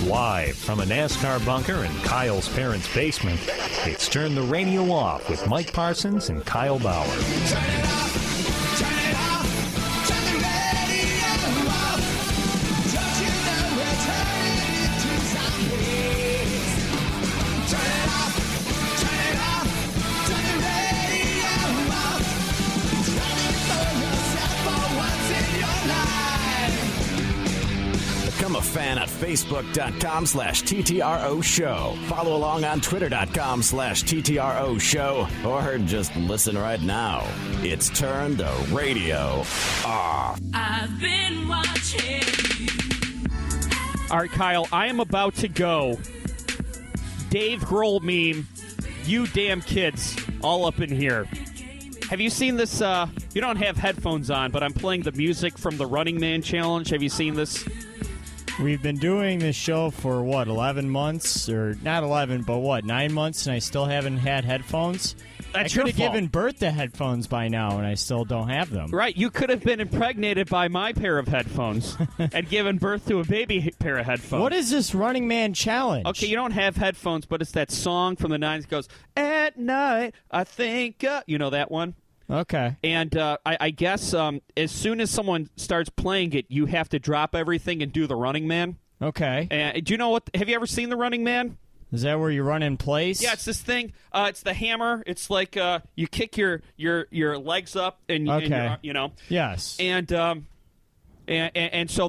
Live from a NASCAR bunker in Kyle's parents' basement, it's Turn the Radio Off with Mike Parsons and Kyle Bauer. Turn it off, turn it off, turn the radio off. Don't you know we're turning into zombies? Turn it off, turn the radio off. It's running for yourself for once in your life. Become a fan at Facebook.com/TTRO Show. Follow along on Twitter.com/TTRO Show. Or just listen right now. It's Turn the Radio Off. I've been watching you. All right, Kyle, I am about to go. Dave Grohl meme, you damn kids, all up in here. Have you seen this? You don't have headphones on, but I'm playing the music from the Running Man Challenge. Have you seen this? We've been doing this show for, 11 months? Or not 11, but 9 months, and I still haven't had headphones? That's I could your have fault. given birth to headphones by now, and I still don't have them. Right, you could have been impregnated by my pair of headphones and given birth to a baby pair of headphones. What is this Running Man Challenge? Okay, you don't have headphones, but it's that song from the 90s that goes, "At night, I think," you know that one? Okay. And I guess as soon as someone starts playing it, you have to drop everything and do the Running Man. Okay. And do you know what? Have you ever seen the Running Man? Is that where you run in place? Yeah, it's this thing. It's the hammer. It's like you kick your legs up and, Okay. you know. Yes. And so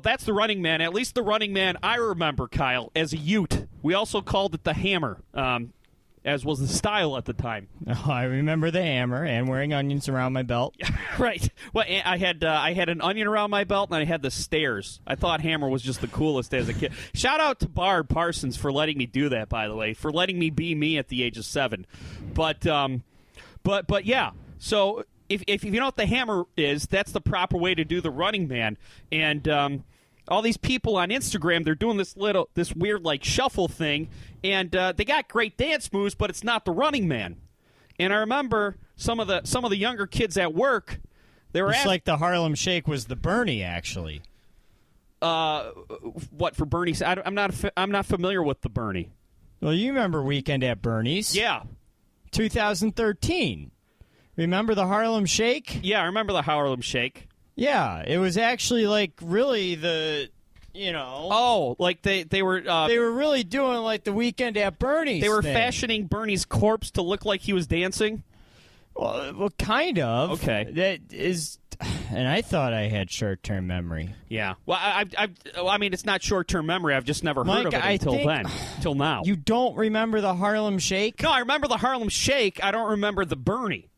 that's the Running Man. At least the Running Man I remember, Kyle, as a ute. We also called it the hammer. As was the style at the time. Oh, I remember the hammer and wearing onions around my belt. Right. Well, I had an onion around my belt, and I had the stairs. I thought hammer was just the coolest as a kid. Shout out to Barb Parsons for letting me do that, by the way, for letting me be me at the age of 7. But yeah. So if you know what the hammer is, that's the proper way to do the Running Man. And all these people on Instagram, they're doing this weird like shuffle thing, and they got great dance moves, but it's not the Running Man. And I remember some of the younger kids at work, they were It's like the Harlem Shake was the Bernie, actually. what for Bernie? I'm not familiar with the Bernie. Well, you remember Weekend at Bernie's? Yeah, 2013. Remember the Harlem Shake? yeah, I remember the Harlem Shake. Yeah, it was actually like really Oh, like they were really doing like the Weekend at Bernie's. they were thing. fashioning Bernie's corpse to look like he was dancing. Well, kind of. Okay. That is, and I thought I had short-term memory. Yeah. Well, I mean, it's not short-term memory. I've just never heard Mike, of it until now. You don't remember the Harlem Shake? No, I remember the Harlem Shake. I don't remember the Bernie.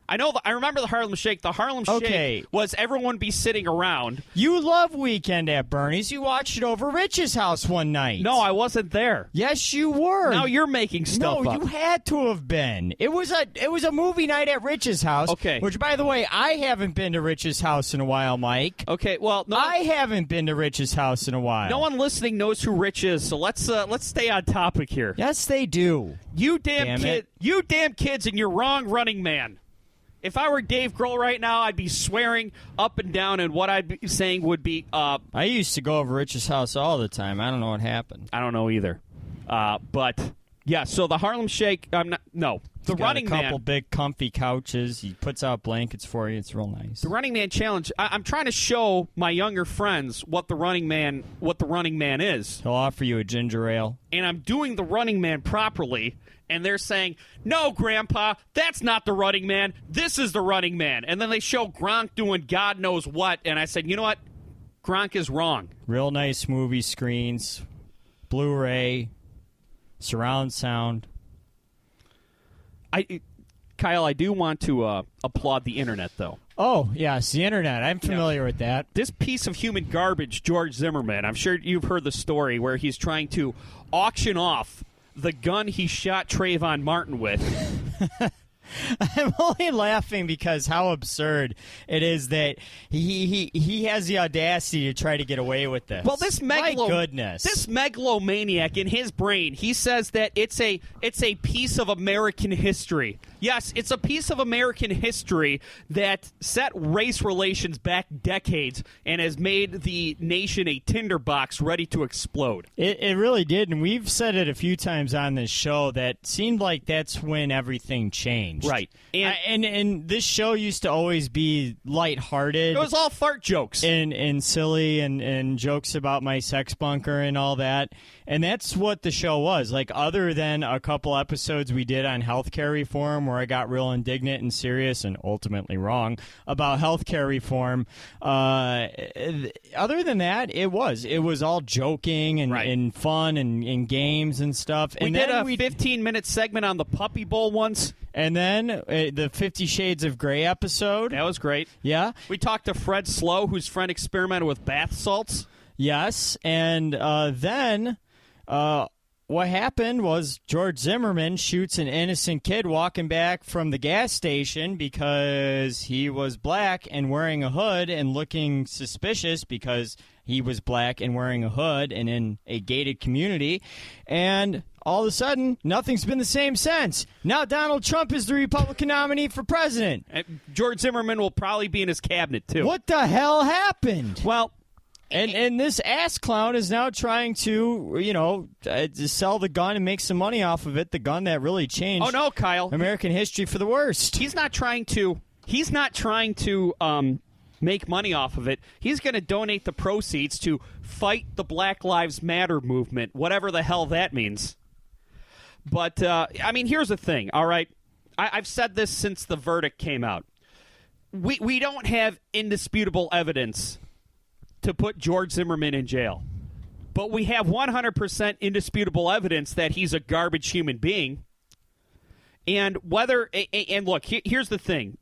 I remember the Harlem Shake. The Harlem Shake was everyone be sitting around. You love Weekend at Bernie's. You watched it over Rich's house one night. No, I wasn't there. Yes, you were. Now you're making stuff up. No, you had to have been. It was a movie night at Rich's house. Okay. Which, by the way, I haven't been to Rich's house in a while, Mike. Okay, well, I haven't been to Rich's house in a while. No one listening knows who Rich is, so let's stay on topic here. Yes, they do. You damn kids, and you're wrong, Running Man. If I were Dave Grohl right now, I'd be swearing up and down, and what I'd be saying would be... I used to go over Rich's house all the time. I don't know what happened. I don't know either. But, yeah, so the Harlem Shake... The Running Man. A couple Man... big comfy couches. He puts out blankets for you. It's real nice. The Running Man Challenge, I'm trying to show my younger friends what the Running Man is. He'll offer you a ginger ale. And I'm doing the Running Man properly... And they're saying, "No, Grandpa, that's not the Running Man. This is the Running Man." And then they show Gronk doing God knows what. And I said, you know what? Gronk is wrong. Real nice movie screens, Blu-ray, surround sound. Kyle, I do want to applaud the internet, though. Oh, yes, the internet. I'm familiar with that. This piece of human garbage, George Zimmerman, I'm sure you've heard the story where he's trying to auction off the gun he shot Trayvon Martin with. I'm only laughing because how absurd it is that he has the audacity to try to get away with this. Well, this my goodness, this megalomaniac in his brain, he says that it's a piece of American history. Yes, it's a piece of American history that set race relations back decades and has made the nation a tinderbox ready to explode. It really did, and we've said it a few times on this show that seemed like that's when everything changed. Right. And this show used to always be lighthearted. It was all fart jokes. And silly and jokes about my sex bunker and all that. And that's what the show was. Like, other than a couple episodes we did on healthcare reform where I got real indignant and serious and ultimately wrong about healthcare reform, other than that, it was all joking and fun and games and stuff. We did a 15-minute segment on the Puppy Bowl once. And then the 50 Shades of Grey episode. That was great. Yeah. We talked to Fred Slow, whose friend experimented with bath salts. Yes. And then what happened was George Zimmerman shoots an innocent kid walking back from the gas station because he was black and wearing a hood and looking suspicious because he was black and wearing a hood and in a gated community. And all of a sudden, nothing's been the same since. Now Donald Trump is the Republican nominee for president. George Zimmerman will probably be in his cabinet, too. What the hell happened? Well, and this ass clown is now trying to, to sell the gun and make some money off of it, the gun that really changed oh no, Kyle, American history for the worst. He's not trying to make money off of it. He's going to donate the proceeds to fight the Black Lives Matter movement, whatever the hell that means. But, here's the thing, all right? I've said this since the verdict came out. We don't have indisputable evidence to put George Zimmerman in jail. But we have 100% indisputable evidence that he's a garbage human being. And look, here's the thing.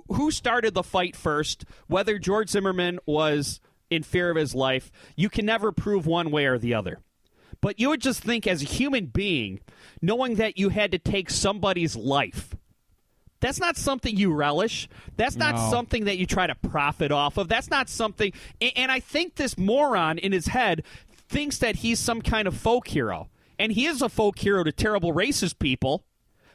Who started the fight first, whether George Zimmerman was in fear of his life, you can never prove one way or the other. But you would just think as a human being, knowing that you had to take somebody's life, that's not something you relish. That's not something that you try to profit off of. That's not something. And I think this moron in his head thinks that he's some kind of folk hero. And he is a folk hero to terrible racist people.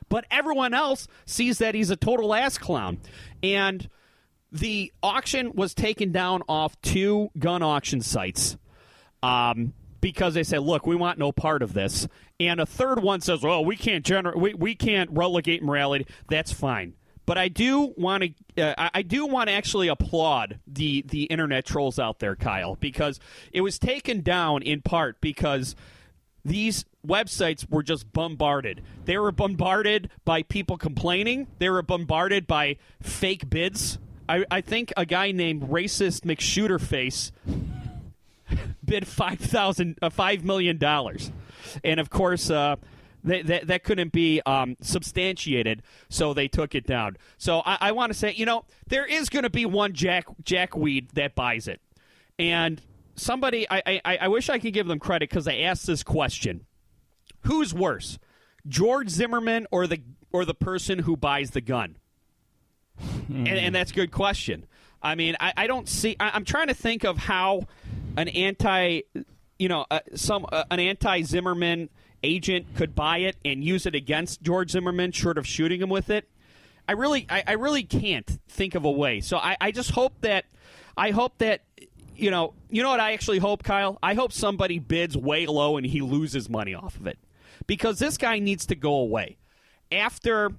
But everyone else sees that he's a total ass clown. And the auction was taken down off 2 gun auction sites because they said, look, we want no part of this. And a third one says, oh, we can't relegate morality. That's fine. But I do want to actually applaud the internet trolls out there, Kyle, because it was taken down in part because these websites were just bombarded. They were bombarded by people complaining. They were bombarded by fake bids. I think a guy named Racist McShooterface bid $5 million. And, of course, that couldn't be substantiated, so they took it down. So I want to say, there is going to be one jackweed that buys it. And somebody, I wish I could give them credit because I asked this question. Who's worse, George Zimmerman or the person who buys the gun? And that's a good question. I mean, I don't see. I'm trying to think of how an anti-Zimmerman agent could buy it and use it against George Zimmerman, short of shooting him with it. I really can't think of a way. So I just hope that. You know what I actually hope, Kyle? I hope somebody bids way low and he loses money off of it. Because this guy needs to go away. After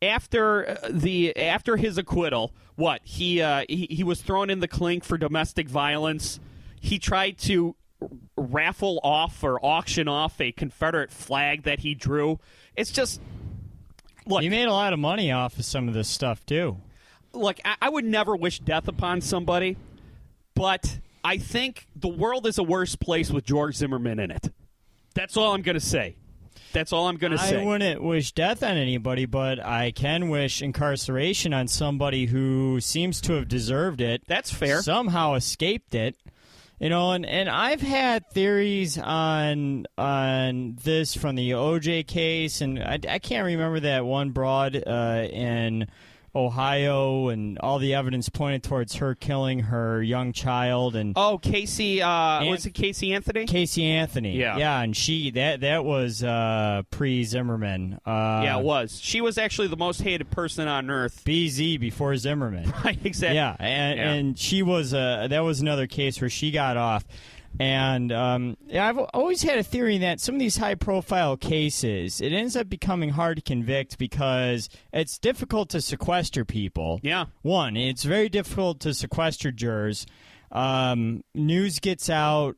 his acquittal, he was thrown in the clink for domestic violence. He tried to raffle off or auction off a Confederate flag that he drew. It's just, look. He made a lot of money off of some of this stuff, too. Look, I would never wish death upon somebody, but I think the world is a worse place with George Zimmerman in it. That's all I'm going to say. I wouldn't wish death on anybody, but I can wish incarceration on somebody who seems to have deserved it. That's fair. Somehow escaped it. And I've had theories on this from the OJ case, and I can't remember that one broad in Ohio, and all the evidence pointed towards her killing her young child. And Casey, was it Casey Anthony? Casey Anthony, yeah, and that was pre-Zimmerman. Yeah, it was. She was actually the most hated person on earth. BZ before Zimmerman, Right, exactly. Yeah, and she was that was another case where she got off. And I've always had a theory that some of these high-profile cases, it ends up becoming hard to convict because it's difficult to sequester people. Yeah. One, it's very difficult to sequester jurors. News gets out.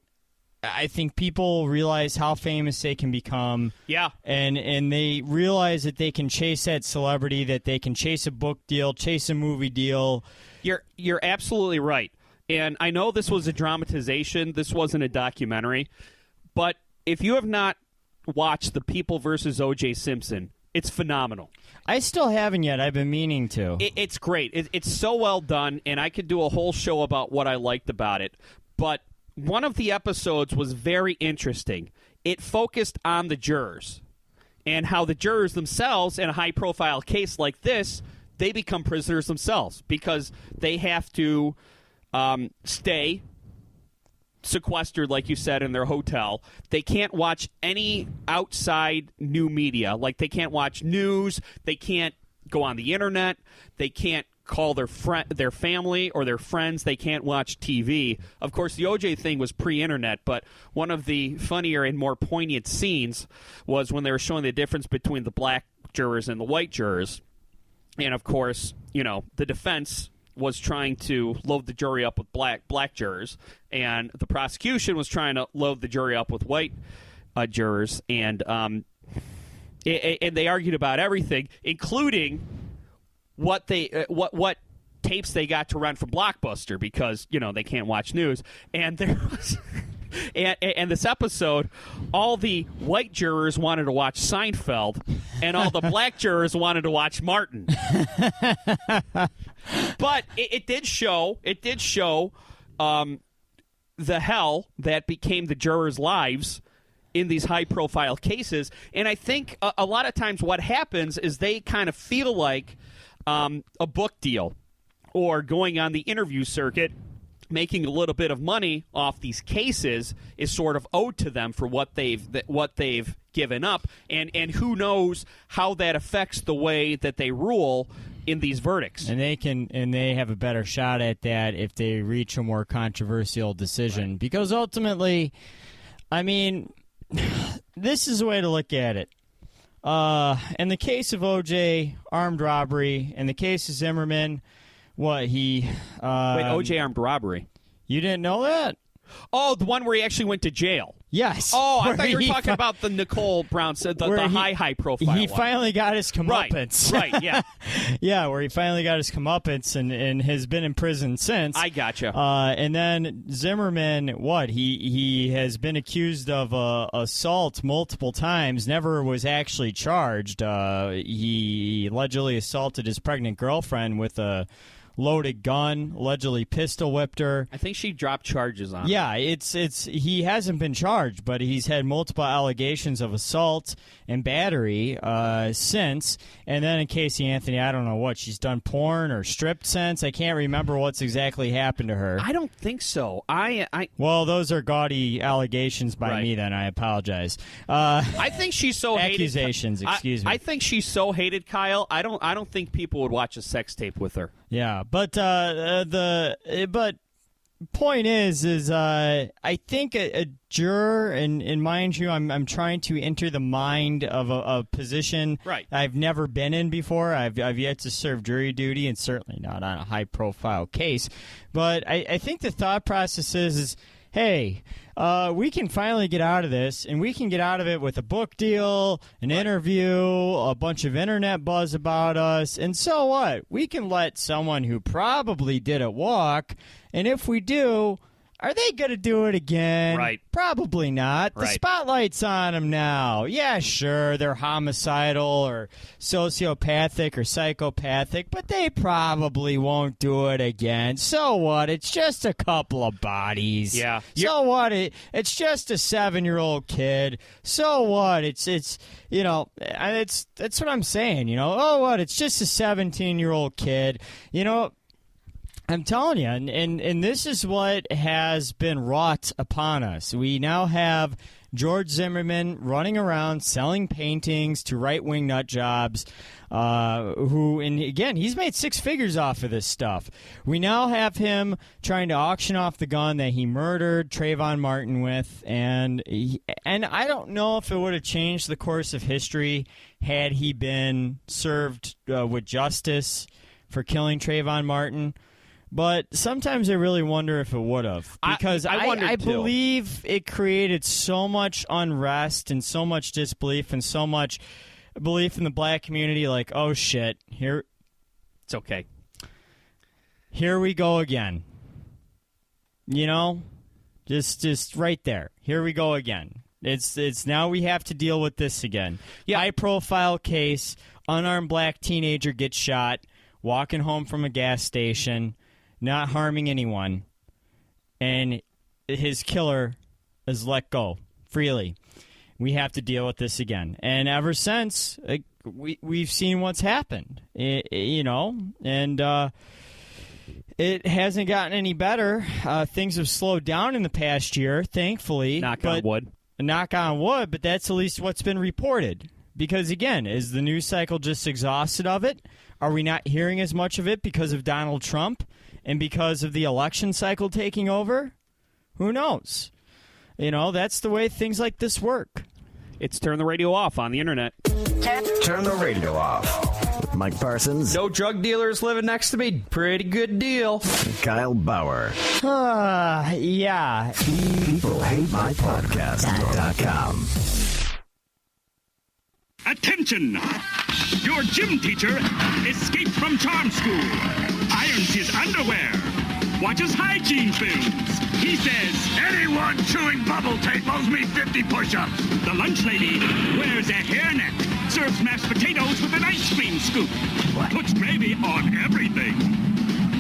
I think people realize how famous they can become. Yeah. And they realize that they can chase that celebrity, that they can chase a book deal, chase a movie deal. You're absolutely right. And I know this was a dramatization. This wasn't a documentary. But if you have not watched The People versus O.J. Simpson, it's phenomenal. I still haven't yet. I've been meaning to. It's great. It's so well done, and I could do a whole show about what I liked about it. But one of the episodes was very interesting. It focused on the jurors and how the jurors themselves, in a high-profile case like this, they become prisoners themselves because they have to stay sequestered, like you said, in their hotel. They can't watch any outside new media. Like, they can't watch news. They can't go on the internet. They can't call their family or their friends. They can't watch TV. Of course, the OJ thing was pre-internet, but one of the funnier and more poignant scenes was when they were showing the difference between the black jurors and the white jurors. And, of course, the defense was trying to load the jury up with black jurors, and the prosecution was trying to load the jury up with white jurors, and they argued about everything, including what tapes they got to rent from Blockbuster because they can't watch news, and there was. And this episode, all the white jurors wanted to watch Seinfeld, and all the black jurors wanted to watch Martin. But it did show the hell that became the jurors' lives in these high-profile cases. And I think a lot of times what happens is they kind of feel like a book deal or going on the interview circuit, making a little bit of money off these cases is sort of owed to them for what they've given up, and who knows how that affects the way that they rule in these verdicts. And they have a better shot at that if they reach a more controversial decision, right? Because ultimately, I mean, this is a way to look at it. In the case of OJ, armed robbery. In the case of Zimmerman, wait, OJ armed robbery. You didn't know that? Oh, the one where he actually went to jail. Yes. Oh, I thought you were talking about the Nicole Brown, the high profile. He one. finally got his comeuppance. Right, yeah. Yeah, where he finally got his comeuppance and has been in prison since. I gotcha. And then Zimmerman, he has been accused of assault multiple times, never was actually charged. He allegedly assaulted his pregnant girlfriend with a loaded gun, allegedly pistol whipped her. I think she dropped charges on him. Yeah, he hasn't been charged, but he's had multiple allegations of assault and battery since. And then in Casey Anthony, I don't know what, she's done porn or stripped since. I can't remember what's exactly happened to her. I don't think so. Well, those are gaudy allegations by me then. I apologize. I think she's so accusations, hated. Excuse me. I think she's so hated, Kyle. I don't think people would watch a sex tape with her. Yeah, but point is I think a juror, and mind you, I'm trying to enter the mind of a position I've never been in before. I've yet to serve jury duty, and certainly not on a high profile case. But I think the thought process is hey, we can finally get out of this, and we can get out of it with a book deal, an interview, a bunch of internet buzz about us, and so what? We can let someone who probably did it walk, and if we do, Are they going to do it again? Right. Probably not. The Right. spotlight's on them now. Yeah, sure, they're homicidal or sociopathic or psychopathic, but they probably won't do it again. So what? It's just a couple of bodies. Yeah. So what? It's just a 7-year-old kid. So what? It's that's what I'm saying. Oh, what? It's just a 17-year-old kid. I'm telling you, and this is what has been wrought upon us. We now have George Zimmerman running around selling paintings to right-wing nut jobs, and again, he's made 6 figures off of this stuff. We now have him trying to auction off the gun that he murdered Trayvon Martin with, and I don't know if it would have changed the course of history had he been served with justice for killing Trayvon Martin. But sometimes I really wonder if it would have, because I believe it created so much unrest and so much disbelief and so much belief in the black community. Like, oh shit, It's okay. Here we go again. Just right there. Here we go again. It's now we have to deal with this again. Yeah. High profile case, unarmed black teenager gets shot, walking home from a gas station. Not harming anyone, and his killer is let go freely. We have to deal with this again. And ever since, we've seen what's happened, and it hasn't gotten any better. Things have slowed down in the past year, thankfully. Knock on wood, but that's at least what's been reported. Because, again, is the news cycle just exhausted of it? Are we not hearing as much of it because of Donald Trump? And because of the election cycle taking over? Who knows? That's the way things like this work. It's Turn the Radio Off on the internet. Turn the radio off. With Mike Parsons, No drug dealers living next to me. Pretty good deal. Kyle Bauer. Yeah. People hate my podcast.com. Attention! Your gym teacher escaped from charm school, irons his underwear, watches hygiene films. He says, anyone chewing bubble tape owes me 50 push-ups. The lunch lady wears a hairnet, serves mashed potatoes with an ice cream scoop, puts gravy on everything.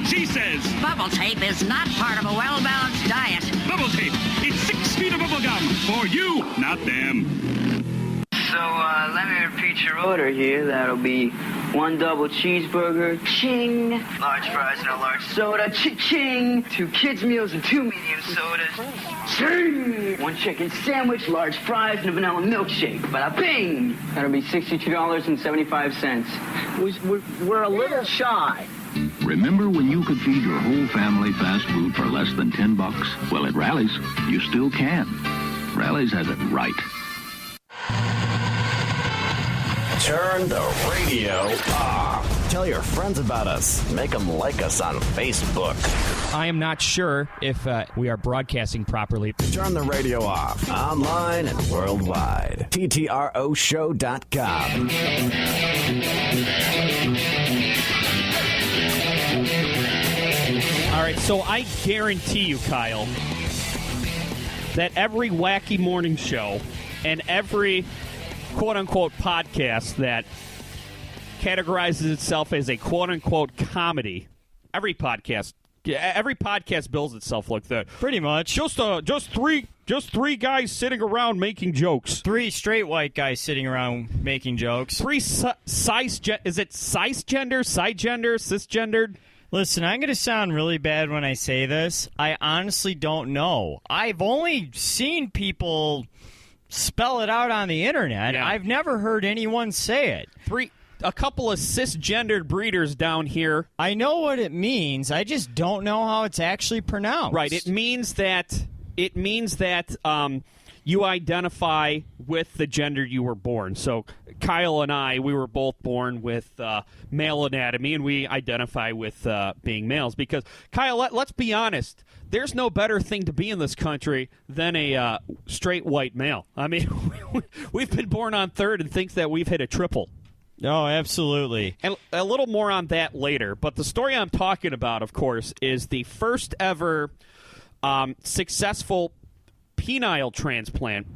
She says, Bubble tape is not part of a well-balanced diet. bubble tape, it's 6 feet of bubble gum for you, not them. So, let me repeat your order here. That'll be 1 double cheeseburger, ching. Large fries and a large soda, ching. 2 kids meals and 2 medium sodas, ching. 1 chicken sandwich, large fries, and a vanilla milkshake. Bada bing. That'll be $62.75. We're a little shy. Remember when you could feed your whole family fast food for less than $10? Well, at Rally's, you still can. Rally's has it right. Turn the radio off. Tell your friends about us. Make them like us on Facebook. I am not sure if we are broadcasting properly. Turn the radio off. Online and worldwide. TTROshow.com. All right, so I guarantee you, Kyle, that every wacky morning show and every quote-unquote podcast that categorizes itself as a quote-unquote comedy, every podcast bills itself like that. Pretty much. Just three guys sitting around making jokes. 3 straight white guys sitting around making jokes. 3 is it cisgendered? Listen, I'm going to sound really bad when I say this. I honestly don't know. I've only seen people spell it out on the internet. Yeah. I've never heard anyone say it. A couple of cisgendered breeders down here. I know what it means. I just don't know how it's actually pronounced. Right. It means that you identify with the gender you were born. So Kyle and I, we were both born with male anatomy, and we identify with being males. Because, Kyle, let's be honest, there's no better thing to be in this country than a straight white male. I mean, we've been born on third and think that we've hit a triple. Oh, absolutely. And a little more on that later. But the story I'm talking about, of course, is the first ever successful penile transplant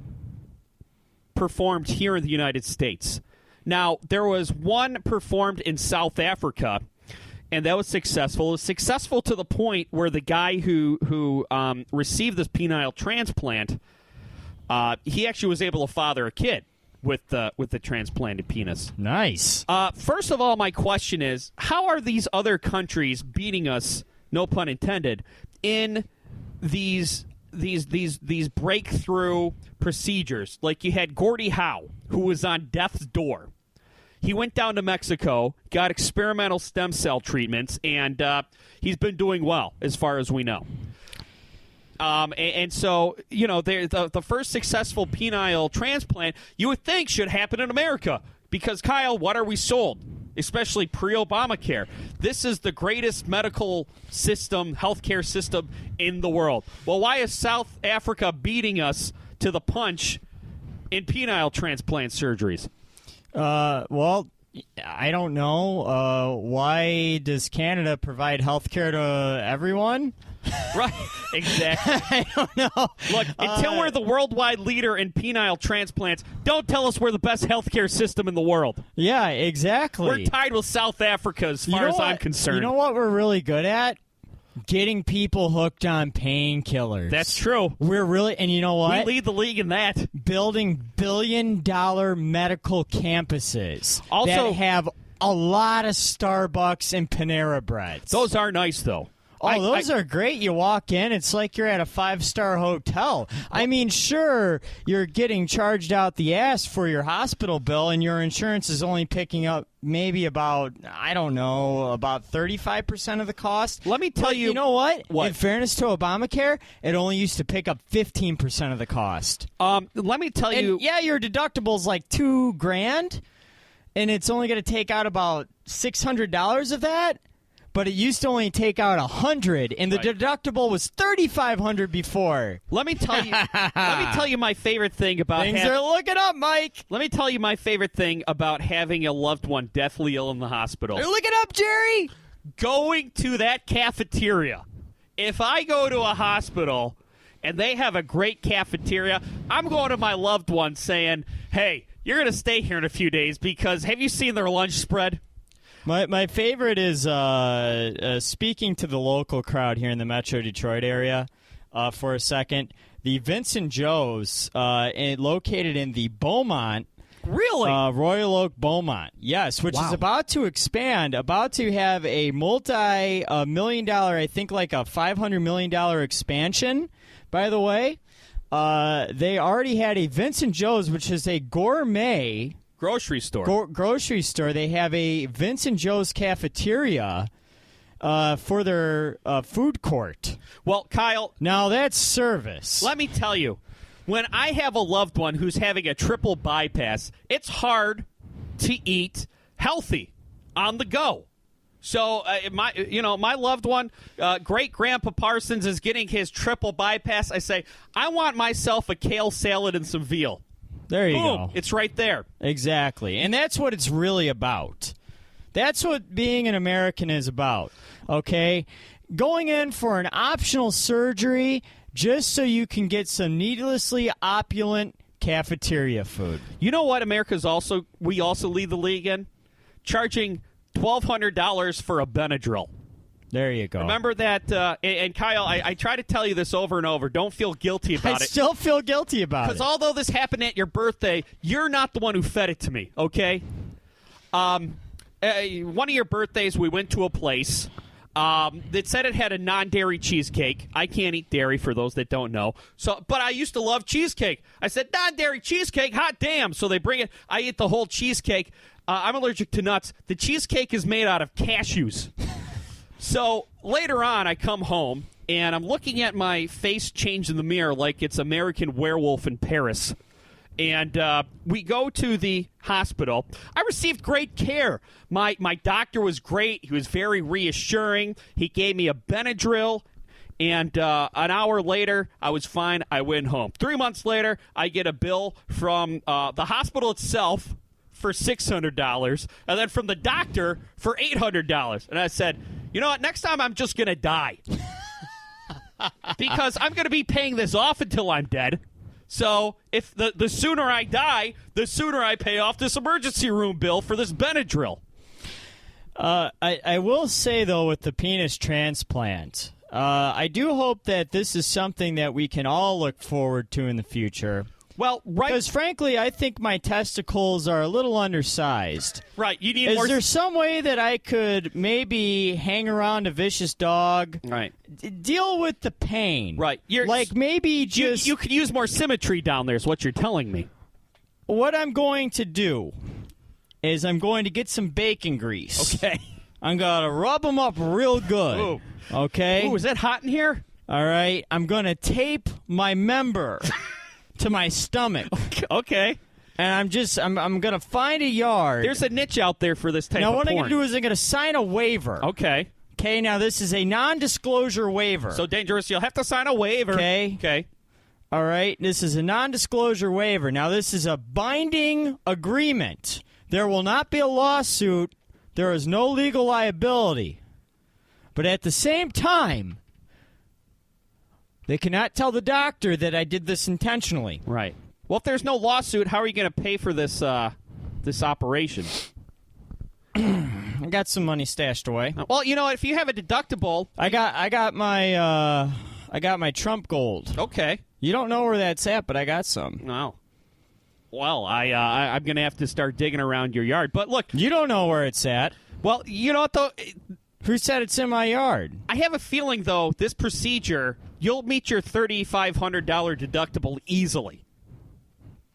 performed here in the United States. Now, there was one performed in South Africa, and that was successful. It was successful to the point where the guy who received this penile transplant, he actually was able to father a kid with the transplanted penis. Nice. First of all, my question is, how are these other countries beating us, no pun intended, in these breakthrough procedures? Like you had Gordie Howe, who was on death's door. He went down to Mexico, got experimental stem cell treatments, and he's been doing well, as far as we know. And so, the first successful penile transplant, you would think, should happen in America. Because, Kyle, what are we sold? Especially pre-Obamacare. This is the greatest medical system, healthcare system in the world. Well, why is South Africa beating us to the punch in penile transplant surgeries? Well, I don't know. Why does Canada provide health care to everyone? Right, exactly. I don't know. Look, until we're the worldwide leader in penile transplants, don't tell us we're the best healthcare system in the world. Yeah, exactly. We're tied with South Africa as far as I'm concerned. You know what we're really good at? Getting people hooked on painkillers. That's true. We're really, and you know what? We lead the league in that. Building billion-dollar medical campuses Also, that have a lot of Starbucks and Panera Breads. Those are nice, though. Oh, those are great. You walk in, it's like you're at a 5-star hotel. I mean, sure, you're getting charged out the ass for your hospital bill, and your insurance is only picking up maybe about, I don't know, about 35% of the cost. Let me tell you. You know what? What? In fairness to Obamacare, it only used to pick up 15% of the cost. Let me tell you. Yeah, your deductible's like $2,000, and it's only going to take out about $600 of that. But it used to only take out $100, and the deductible was $3,500 before. Let me tell you. Let me tell you my favorite thing about things are looking up, Mike. Let me tell you my favorite thing about having a loved one deathly ill in the hospital. They're looking up, Jerry. Going to that cafeteria. If I go to a hospital and they have a great cafeteria, I'm going to my loved one saying, "Hey, you're going to stay here in a few days because have you seen their lunch spread?" My favorite is speaking to the local crowd here in the Metro Detroit area for a second. The Vincent Joe's, located in the Beaumont. Really? Royal Oak Beaumont. Yes, which is about to expand, about to have a multi-million-dollar, I think like a $500 million expansion, by the way. They already had a Vincent Joe's, which is a gourmet grocery store. Grocery store. They have a Vincent Joe's cafeteria for their food court. Well, Kyle, now that's service. Let me tell you, when I have a loved one who's having a triple bypass, it's hard to eat healthy on the go. So my loved one, great Grandpa Parsons, is getting his triple bypass. I say, I want myself a kale salad and some veal. There you Boom. go. It's right there. Exactly. And that's what it's really about. That's what being an American is about. Okay? Going in for an optional surgery just so you can get some needlessly opulent cafeteria food. You know what we also lead the league in? Charging $1,200 for a Benadryl. There you go. Remember that, and Kyle, I try to tell you this over and over. Don't feel guilty about it. I still feel guilty about it. Because although this happened at your birthday, you're not the one who fed it to me, okay? One of your birthdays, we went to a place that said it had a non-dairy cheesecake. I can't eat dairy, for those that don't know. But I used to love cheesecake. I said, non-dairy cheesecake, hot damn. So they bring it. I eat the whole cheesecake. I'm allergic to nuts. The cheesecake is made out of cashews. So later on, I come home, and I'm looking at my face change in the mirror like it's American Werewolf in Paris. And we go to the hospital. I received great care. My doctor was great. He was very reassuring. He gave me a Benadryl. And an hour later, I was fine. I went home. 3 months later, I get a bill from the hospital itself for $600, and then from the doctor for $800. And I said, you know what, next time I'm just going to die. because I'm going to be paying this off until I'm dead. So if the sooner I die, the sooner I pay off this emergency room bill for this Benadryl. I will say, though, with the penis transplant, I do hope that this is something that we can all look forward to in the future. Well, right. Because, frankly, I think my testicles are a little undersized. Right. You need Is more. there some way that I could maybe hang around a vicious dog? Right. Deal with the pain. Right. Like maybe just. You could use more symmetry down there, is what you're telling me. What I'm going to do is I'm going to get some bacon grease. Okay. I'm going to rub them up real good. Ooh. Okay? Ooh, is that hot in here? All right. I'm going to tape my member to my stomach. Okay. And I'm going to find a yard. There's a niche out there for this type now, of what porn. I'm going to do is I'm going to sign a waiver. Okay. Okay, now this is a non-disclosure waiver. So dangerous, you'll have to sign a waiver. Okay. Okay. All right, this is a non-disclosure waiver. Now, this is a binding agreement. There will not be a lawsuit. There is no legal liability. But at the same time, they cannot tell the doctor that I did this intentionally. Right. Well, if there's no lawsuit, how are you going to pay for this this operation? I got some money stashed away. Well, you know, if you have a deductible, I got my Trump gold. Okay. You don't know where that's at, but I got some. No. Well, I'm going to have to start digging around your yard. But look, you don't know where it's at. Well, you know what though? Who said it's in my yard? I have a feeling though this procedure, you'll meet your $3,500 deductible easily.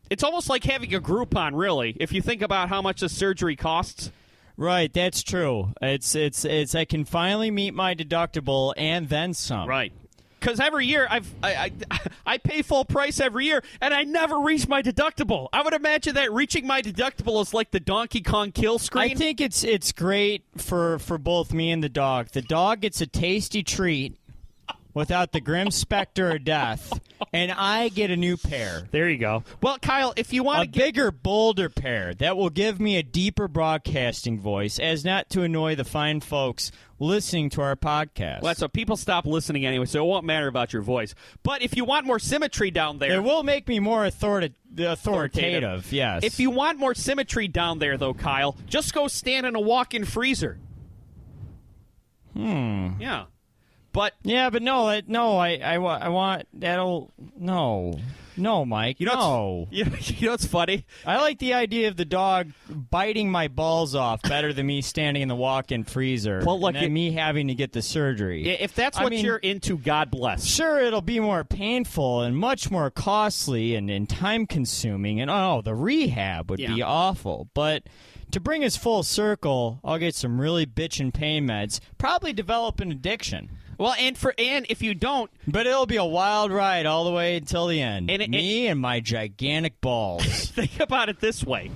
It's almost like having a Groupon, really, if you think about how much the surgery costs. Right, that's true. It's I can finally meet my deductible and then some. Right. Because every year I pay full price every year, and I never reach my deductible. I would imagine that reaching my deductible is like the Donkey Kong kill screen. I think it's great for both me and the dog. The dog gets a tasty treat without the grim specter of death, and I get a new pair. There you go. Well, Kyle, if you want a bigger, bolder pair that will give me a deeper broadcasting voice, as not to annoy the fine folks listening to our podcast. Well, so people stop listening anyway, so it won't matter about your voice. But if you want more symmetry down there, it will make me more authoritative. Yes. If you want more symmetry down there, though, Kyle, just go stand in a walk-in freezer. Yeah. But no, I want that'll no, Mike. You know what's funny? I like the idea of the dog biting my balls off better than me standing in the walk-in freezer. Well, look, and then me having to get the surgery. If that's what you're into, God bless. Sure, it'll be more painful and much more costly and time-consuming, and the rehab would be awful. But to bring us full circle, I'll get some really bitchin' pain meds. Probably develop an addiction. Well, and if you don't, but it'll be a wild ride all the way until the end. Me and my gigantic balls. Think about it this way.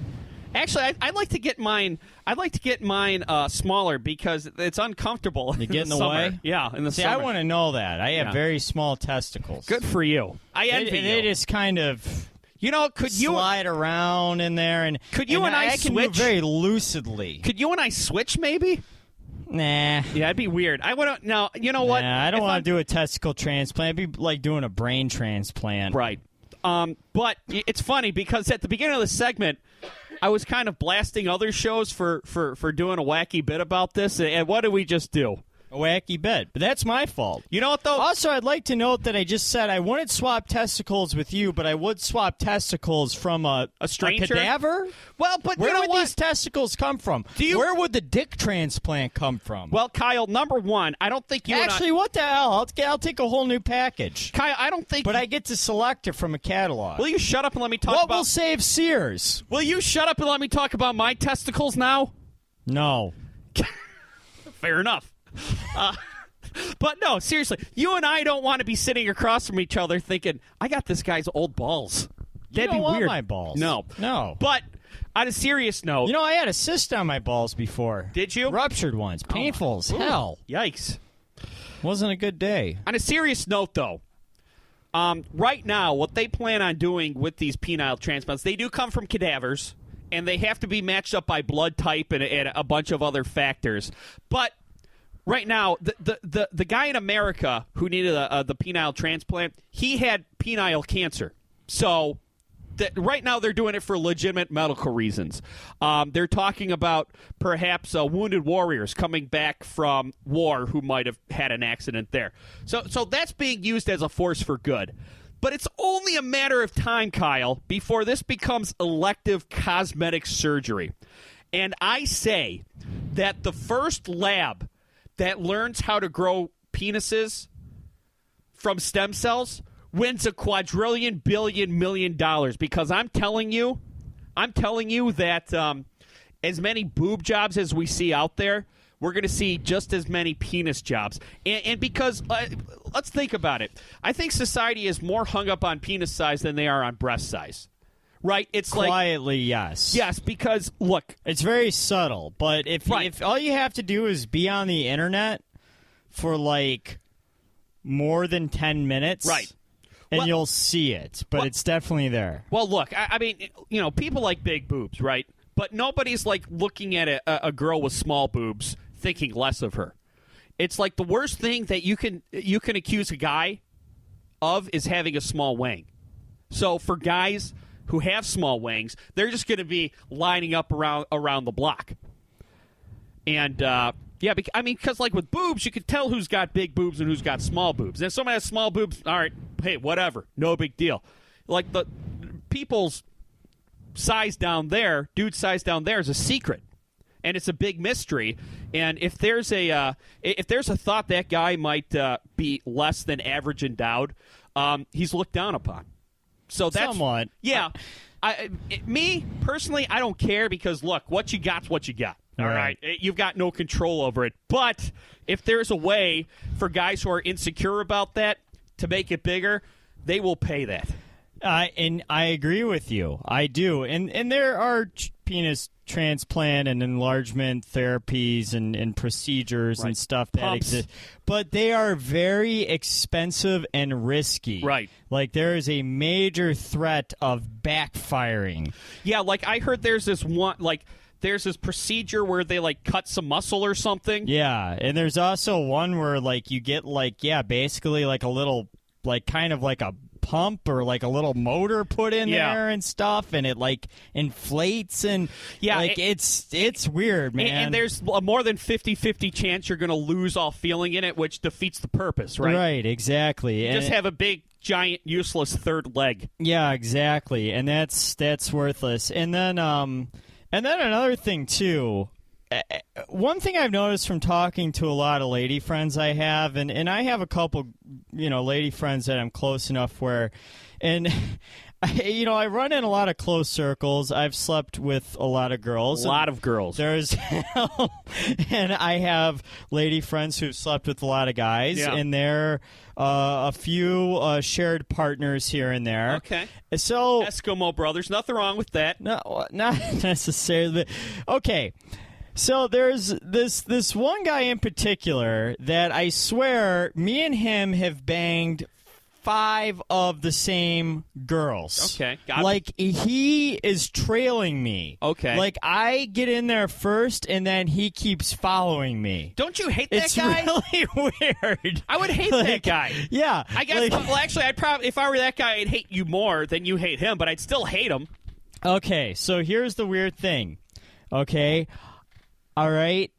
Actually, I'd like to get mine. I'd like to get mine smaller because it's uncomfortable. You get in the summer. way? Yeah, in the See, summer. I want to know that. I have very small testicles. Good for you. I envy you. They just kind of. You know, could you slide around in there and could you and I can switch move very lucidly? Could you and I switch maybe? Nah. Yeah, it'd be weird. I want to. Now, you know what? Nah, I don't want to do a testicle transplant. It'd be like doing a brain transplant. Right. But it's funny because at the beginning of the segment, I was kind of blasting other shows for doing a wacky bit about this. And what did we just do? A wacky bit. But that's my fault. You know what, though? Also, I'd like to note that I just said I wouldn't swap testicles with you, but I would swap testicles from a stranger? A cadaver? Well, but where you know would what? These testicles come from? Where would the dick transplant come from? Well, Kyle, number one, I don't think you Actually, what the hell? I'll take a whole new package. Kyle, I don't think... But I get to select it from a catalog. Will you shut up and let me talk about... What will save Sears? Will you shut up and let me talk about my testicles now? No. Fair enough. But no, seriously, you and I don't want to be sitting across from each other thinking, I got this guy's old balls. That'd you don't be want weird. My balls. No. But on a serious note... You know, I had a cyst on my balls before. Did you? Ruptured ones. Painful as hell. Yikes. Wasn't a good day. On a serious note, though, right now, what they plan on doing with these penile transplants, they do come from cadavers, and they have to be matched up by blood type and a bunch of other factors. But right now, the guy in America who needed the penile transplant, he had penile cancer. So right now they're doing it for legitimate medical reasons. They're talking about perhaps wounded warriors coming back from war who might have had an accident there. So that's being used as a force for good. But it's only a matter of time, Kyle, before this becomes elective cosmetic surgery. And I say that the first lab that learns how to grow penises from stem cells wins $250 billion because I'm telling you that as many boob jobs as we see out there, we're going to see just as many penis jobs. And because, let's think about it. I think society is more hung up on penis size than they are on breast size. Right? It's quietly, yes. Yes, because, look. It's very subtle, but if all you have to do is be on the internet for, more than 10 minutes. Right. And you'll see it, but it's definitely there. Well, look, I mean, people like big boobs, right? But nobody's, looking at a girl with small boobs thinking less of her. It's the worst thing that you can accuse a guy of is having a small wang. So for guys who have small wangs, they're just going to be lining up around the block. And, because with boobs, you can tell who's got big boobs and who's got small boobs. And if somebody has small boobs, all right, hey, whatever, no big deal. The people's size down there, dude's size down there is a secret. And it's a big mystery. And if there's a thought that guy might be less than average endowed, he's looked down upon. So that's somewhat. Yeah. Me personally, I don't care because look, what you got's what you got. All right. You've got no control over it. But if there's a way for guys who are insecure about that to make it bigger, they will pay that. And I agree with you. I do. And there are penis transplant and enlargement therapies and procedures and stuff that exist. But they are very expensive and risky. Right. There is a major threat of backfiring. Yeah, I heard there's this one, there's this procedure where they cut some muscle or something. Yeah, and there's also one where you get basically a little kind of a pump or a little motor put in there and stuff, and it inflates and it's weird, man. And there's a more than 50-50 chance you're going to lose all feeling in it, which defeats the purpose, right? Right, exactly. You just have a big, giant, useless third leg. Yeah, exactly, and that's worthless. And then another thing too. One thing I've noticed from talking to a lot of lady friends I have, and I have a couple, lady friends that I'm close enough where, and, I run in a lot of close circles. I've slept with a lot of girls. A lot of girls. And I have lady friends who've slept with a lot of guys, and they're a few shared partners here and there. Okay. So Eskimo brothers, nothing wrong with that. No, not necessarily. Okay. So there's this one guy in particular that I swear me and him have banged 5 of the same girls. Okay, got it. He is trailing me. Okay. I get in there first and then he keeps following me. Don't you hate that guy? It's really weird. I would hate that guy. Yeah. I guess, actually, I'd probably, if I were that guy, I'd hate you more than you hate him, but I'd still hate him. Okay, so here's the weird thing. Okay. All right,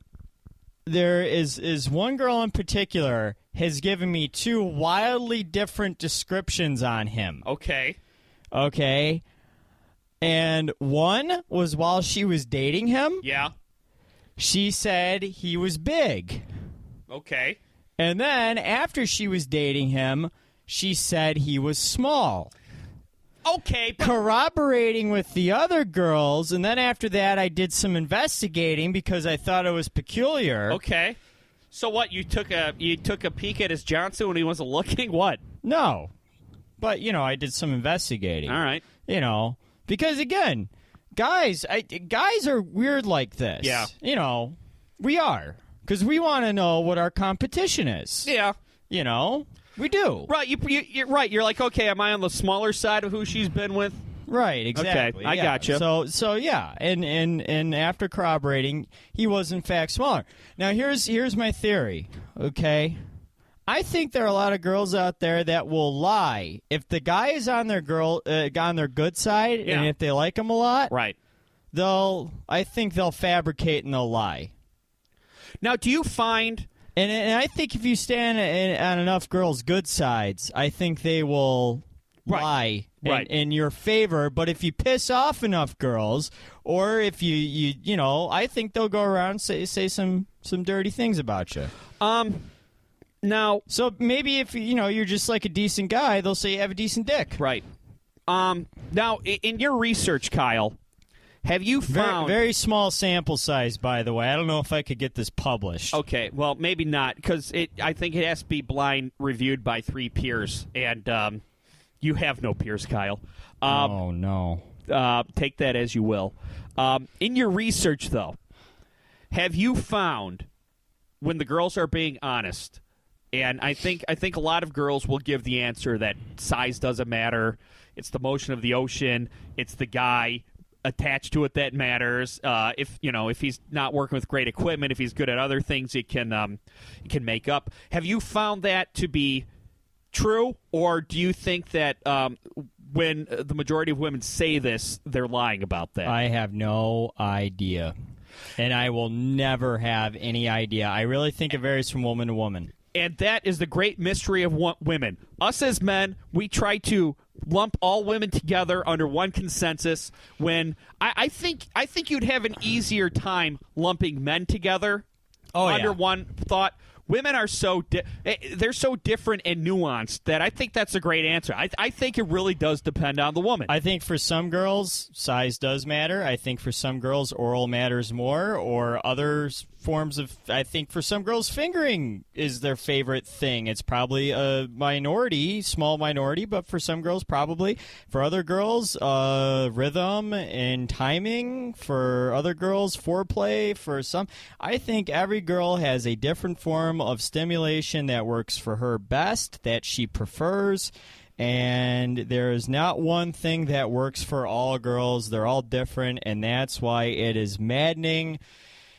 there is one girl in particular has given me 2 wildly different descriptions on him. Okay. And one was while she was dating him. Yeah. She said he was big. Okay. And then after she was dating him, she said he was small. Okay, but corroborating with the other girls, and then after that I did some investigating because I thought it was peculiar. Okay. So what, you took a peek at his Johnson when he wasn't looking? What? No. But, I did some investigating. All right. Because again, guys are weird like this. Yeah. We are. Because we want to know what our competition is. Yeah. We do. Right, you're right. You're like, okay, am I on the smaller side of who she's been with? Right, exactly. Okay, I gotcha. So yeah, and after corroborating, he was in fact smaller. Now here's my theory. Okay, I think there are a lot of girls out there that will lie if the guy is on their good side, and if they like him a lot, right? I think they'll fabricate and they'll lie. Now, do you find? And I think if you stand on enough girls' good sides, I think they will lie in your favor. But if you piss off enough girls, or if you know, I think they'll go around and say some dirty things about you. Now, so maybe if you're just like a decent guy, they'll say you have a decent dick. Right. Now, in your research, Kyle, have you found... Very small sample size, by the way. I don't know if I could get this published. Okay, well, maybe not, because I think it has to be blind reviewed by 3 peers, and you have no peers, Kyle. Oh, no. Take that as you will. In your research, though, have you found, when the girls are being honest, and I think a lot of girls will give the answer that size doesn't matter, it's the motion of the ocean, it's the guy attached to it that matters. If he's not working with great equipment, if he's good at other things, it can make up. Have you found that to be true, or do you think that when the majority of women say this, they're lying about that? I have no idea, and I will never have any idea. I really think it varies from woman to woman. And that is the great mystery of women. Us as men, we try to lump all women together under one consensus, when I think you'd have an easier time lumping men together under one thought. Women are they're so different and nuanced that I think that's a great answer. I think it really does depend on the woman. I think for some girls, size does matter. I think for some girls, oral matters more, or other forms of... I think for some girls, fingering is their favorite thing. It's probably a small minority, but for some girls, probably. For other girls, rhythm and timing. For other girls, foreplay. For some... I think every girl has a different form of stimulation that works for her best, that she prefers, and there's not one thing that works for all girls. They're all different, and that's why it is maddening,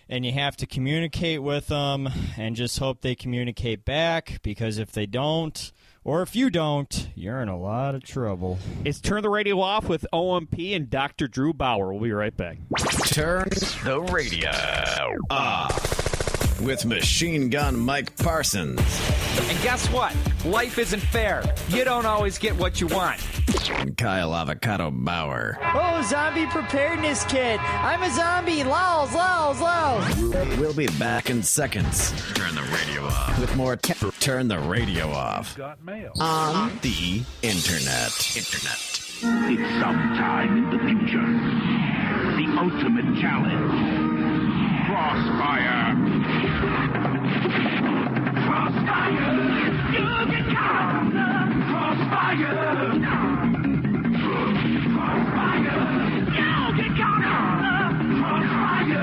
and you have to communicate with them and just hope they communicate back, because if they don't, or if you don't, you're in a lot of trouble. It's Turn the Radio Off with OMP and Dr. Drew Bauer. We'll be right back. Turn the radio off with Machine Gun Mike Parsons. And guess what? Life isn't fair. You don't always get what you want. And Kyle Avocado Bauer. Oh, zombie preparedness kit. I'm a zombie. Lols, lols, lols. We'll be back in seconds. Turn the radio off. With more Turn the Radio Off. Got mail. On the internet. It's sometime in the future. The ultimate challenge. Crossfire. Crossfire. You get caught. Crossfire. Crossfire. You get caught. Crossfire.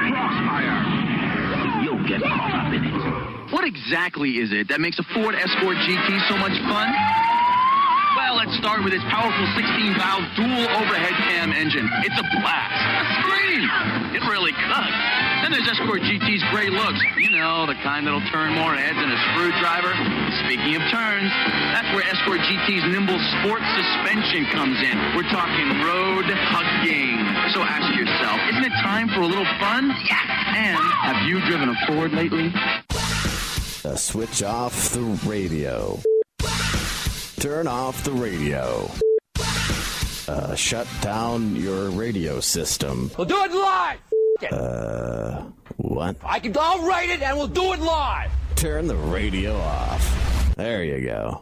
Crossfire. You'll get caught up in it. What exactly is it that makes a Ford Escort GT so much fun? Well, let's start with its powerful 16-valve dual overhead cam engine. It's a blast. A scream. It really cuts. Then there's Escort GT's great looks. You know, the kind that'll turn more heads than a screwdriver. Speaking of turns, that's where Escort GT's nimble sport suspension comes in. We're talking road hugging. So ask yourself, isn't it time for a little fun? Yes! And have you driven a Ford lately? Switch off the radio. Turn off the radio. Shut down your radio system. We'll do it live! What? I'll write it and we'll do it live! Turn the radio off. There you go.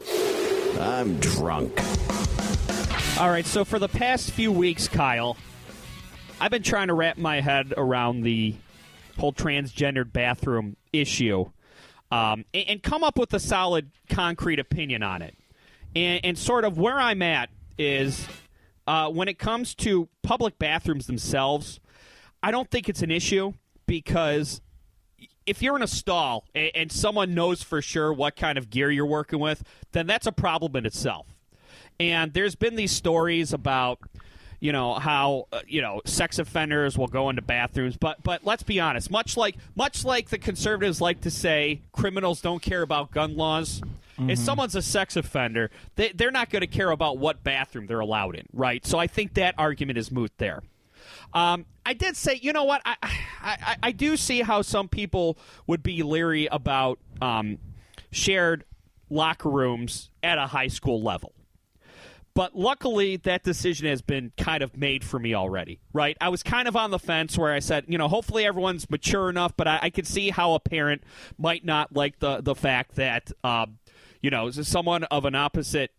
I'm drunk. All right, so for the past few weeks, Kyle, I've been trying to wrap my head around the whole transgendered bathroom issue and come up with a solid, concrete opinion on it. And sort of where I'm at is when it comes to public bathrooms themselves, I don't think it's an issue because if you're in a stall and someone knows for sure what kind of gear you're working with, then that's a problem in itself. And there's been these stories about, how sex offenders will go into bathrooms, but let's be honest. Much like the conservatives like to say, criminals don't care about gun laws. Mm-hmm. If someone's a sex offender, they're not going to care about what bathroom they're allowed in, right? So I think that argument is moot there. I did say, you know what? I do see how some people would be leery about shared locker rooms at a high school level. But luckily, that decision has been kind of made for me already, right? I was kind of on the fence where I said, hopefully everyone's mature enough, but I could see how a parent might not like the fact that, someone of an opposite,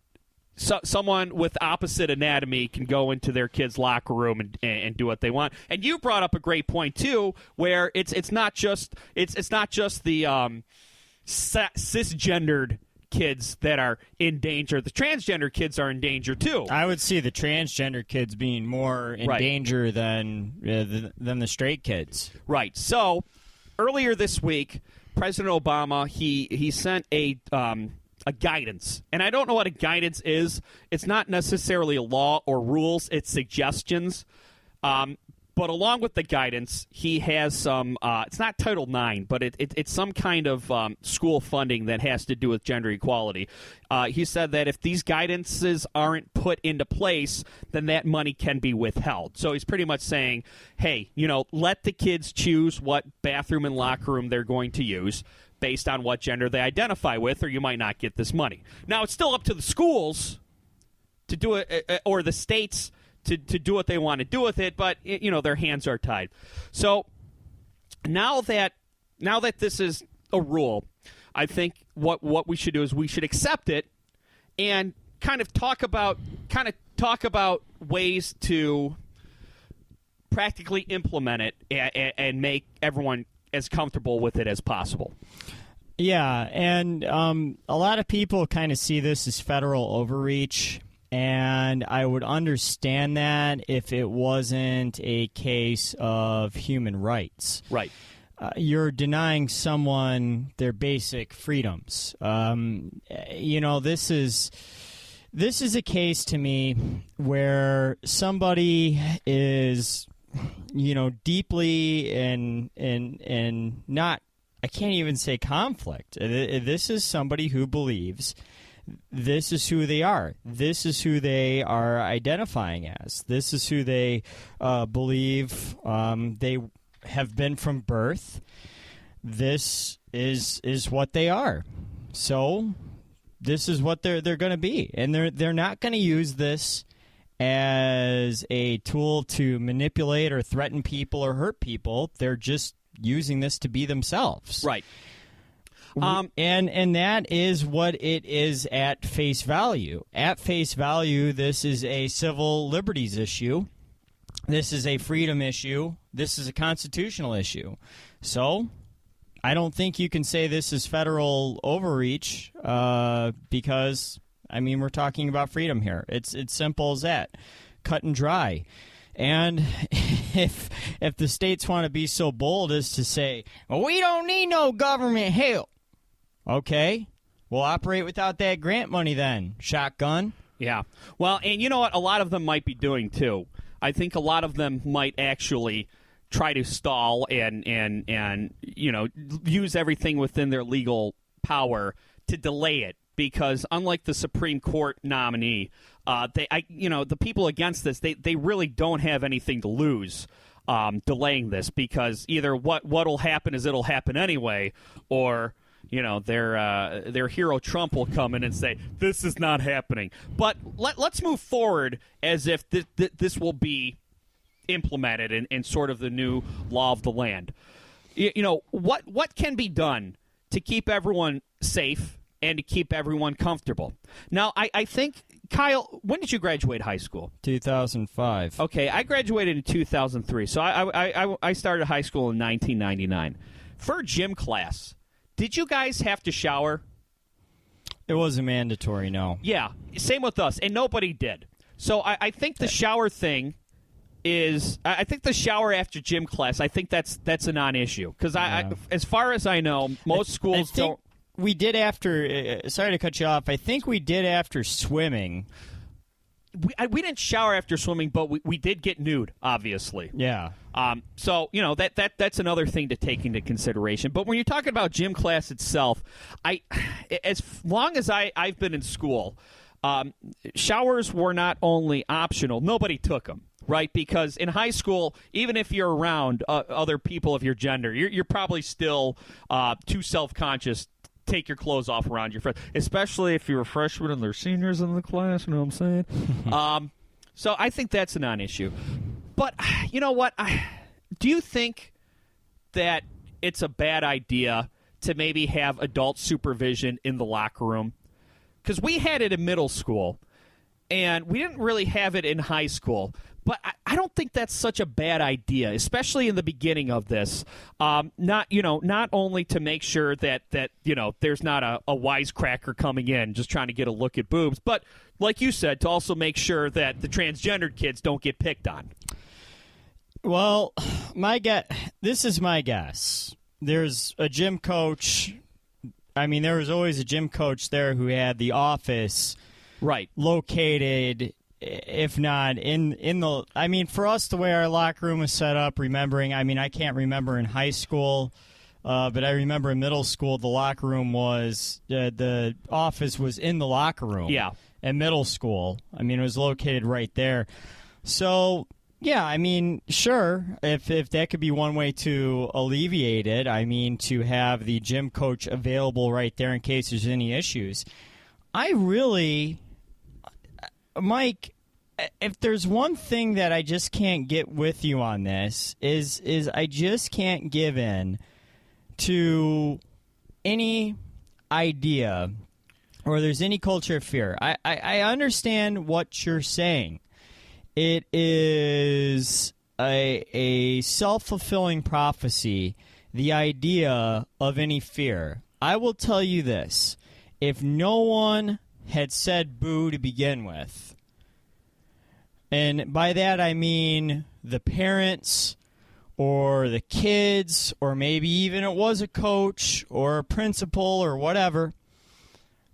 someone with opposite anatomy can go into their kid's locker room and do what they want. And you brought up a great point too, where it's not just the cisgendered kids that are in danger. The transgender kids are in danger too. I would see the transgender kids being more in danger than the straight kids. Right. So earlier this week, President Obama he sent a guidance, and I don't know what a guidance is. It's not necessarily a law or rules. It's suggestions. But along with the guidance, he has some, it's not Title IX, but it's some kind of school funding that has to do with gender equality. He said that if these guidances aren't put into place, then that money can be withheld. So he's pretty much saying, hey, let the kids choose what bathroom and locker room they're going to use based on what gender they identify with, or you might not get this money. Now, it's still up to the schools to do it, or the states to do what they want to do with it, but their hands are tied. So now that this is a rule, I think what we should do is we should accept it and kind of talk about ways to practically implement it and make everyone as comfortable with it as possible. Yeah, and a lot of people kind of see this as federal overreach. And I would understand that if it wasn't a case of human rights. Right. You're denying someone their basic freedoms. This is a case to me where somebody is, deeply in not, I can't even say conflict. This is somebody who believes this is who they are. This is who they are identifying as. This is who they believe they have been from birth. This is what they are. So this is what they're going to be, and they're not going to use this as a tool to manipulate or threaten people or hurt people. They're just using this to be themselves. Right. And that is what it is at face value. At face value, this is a civil liberties issue. This is a freedom issue. This is a constitutional issue. So I don't think you can say this is federal overreach because, we're talking about freedom here. It's simple as that. Cut and dry. And if the states want to be so bold as to say, well, we don't need no government help. Okay, we'll operate without that grant money then. Shotgun. Yeah. Well, and you know what? A lot of them might be doing too. I think a lot of them might actually try to stall and use everything within their legal power to delay it, because unlike the Supreme Court nominee, the people against this, they really don't have anything to lose delaying this, because either what'll happen is it'll happen anyway, or their hero Trump will come in and say, this is not happening. But let's move forward as if this will be implemented in sort of the new law of the land. What can be done to keep everyone safe and to keep everyone comfortable? Now, I think, Kyle, when did you graduate high school? 2005. Okay, I graduated in 2003. So I started high school in 1999. For gym class, did you guys have to shower? It wasn't mandatory, no. Yeah, same with us, and nobody did. So I think the shower thing is I think the shower after gym class, I think that's a non-issue. Because I, as far as I know, most schools don't. We did after, sorry to cut you off, I think we did after swimming. We didn't shower after swimming, but we did get nude, obviously. Yeah. So, that's another thing to take into consideration. But when you're talking about gym class itself, as long as I've been in school, showers were not only optional, nobody took them. Right, because in high school, even if you're around other people of your gender, you're probably still too self-conscious to take your clothes off around your friends, especially if you're a freshman and there's seniors in the class, you know what I'm saying? So I think that's a non-issue. But you know what? Do you think that it's a bad idea to maybe have adult supervision in the locker room? Because we had it in middle school, and we didn't really have it in high school. But I don't think that's such a bad idea, especially in the beginning of this. Not only to make sure that there's not a wisecracker coming in just trying to get a look at boobs, but like you said, to also make sure that the transgendered kids don't get picked on. Well, this is my guess. There's a gym coach. I mean, there was always a gym coach there who had the office located. If not in the, I mean, for us, the way our locker room was set up, I can't remember in high school, but I remember in middle school, the locker room was, the office was in the locker room. Yeah. In middle school. I mean, it was located right there. So, yeah, I mean, sure, if that could be one way to alleviate it, I mean, to have the gym coach available right there in case there's any issues. Mike, if there's one thing that I just can't get with you on this is I just can't give in to any idea or there's any culture of fear. I understand what you're saying. It is a self-fulfilling prophecy, the idea of any fear. I will tell you this. If no one had said boo to begin with, and by that I mean the parents or the kids or maybe even it was a coach or a principal or whatever,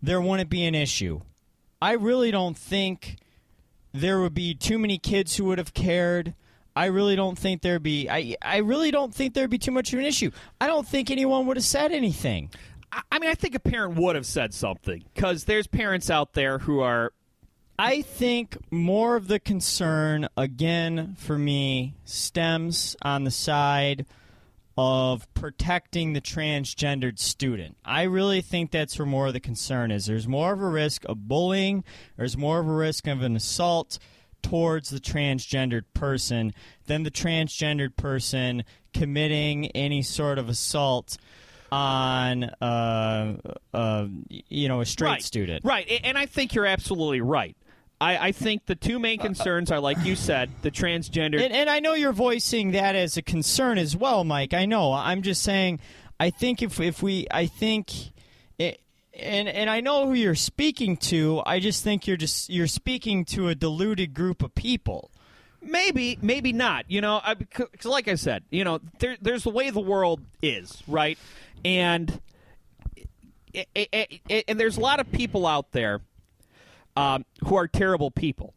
there wouldn't be an issue. I really don't think there would be too many kids who would have cared. I really don't think there'd be too much of an issue. I don't think anyone would have said anything. I mean, I think a parent would have said something because there's parents out there who are. I think more of the concern, again, for me, stems on the side of protecting the transgendered student. I really think that's where more of the concern is. There's more of a risk of bullying. There's more of a risk of an assault towards the transgendered person than the transgendered person committing any sort of assault on a straight student. Right, and I think you're absolutely right. I think the two main concerns are, like you said, the transgender. And I know you're voicing that as a concern as well, Mike. I know. I'm just saying, I think and I know who you're speaking to. I just think you're speaking to a deluded group of people. Maybe not. Because like I said, there's the way the world is, right? And there's a lot of people out there who are terrible people.